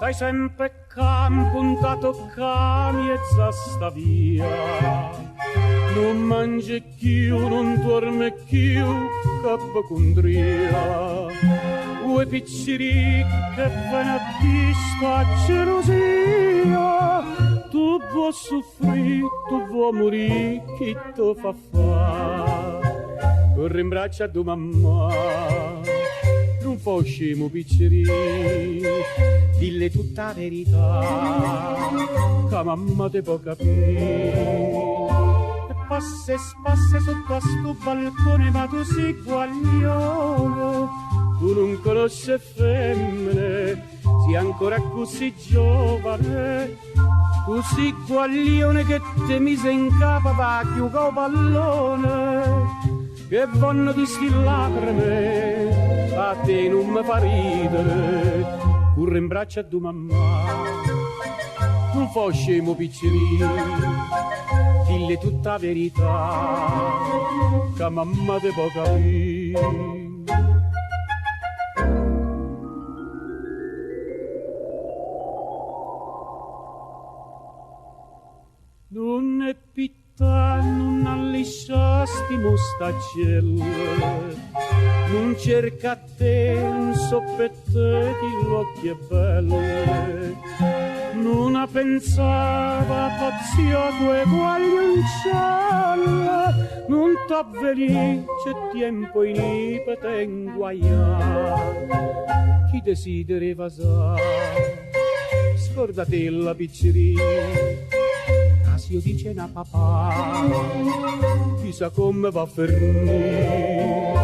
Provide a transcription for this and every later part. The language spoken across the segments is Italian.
Stai sempre can puntato mezza sta via. Non mangi più, non dorme più, capocondria. Due picciri che venerdì sta gelosia. Tu vuoi soffrire, tu vuoi morire, chi ti fa fare? Corri in braccio a tua mamma, non fai scemo picciri, dille tutta la verità, che mamma te può capire. E passi sotto a sto balcone, ma tu sei guaglione, tu non conosci femmine, sei ancora così giovane. Tu sei guaglione che te mise in capo va chiugo pallone, che vanno di sti lacrime, a te non mi fa ridere. Corre in braccio a tua mamma, non fa scemo piccino, dille tutta la verità, che mamma te può capire. Non è pitta, non allisciasti mostaccelle, non cerca a te un soppette di l'occhi e belle, non pensava pazzia quei guaglioncelle, non t'avveli c'è tempo in ipete in guaia, chi desidera sa, scordate la piccerina. Io dice na papà, chissà come va a fermare.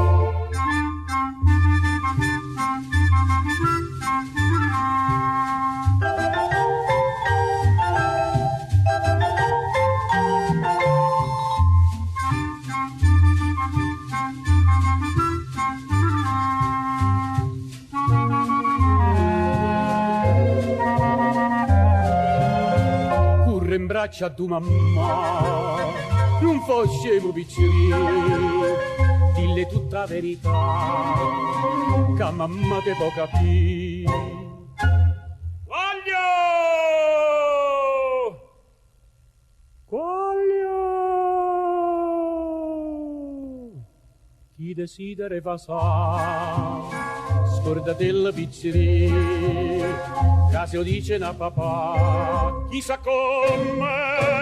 In braccio a tua mamma, non fa scemo piccino, dille tutta la verità, che mamma te può capire. Quaglio! Quaglio! Chi desidera fa sa, scordate la pizzeria, caso dice na papà, chissà come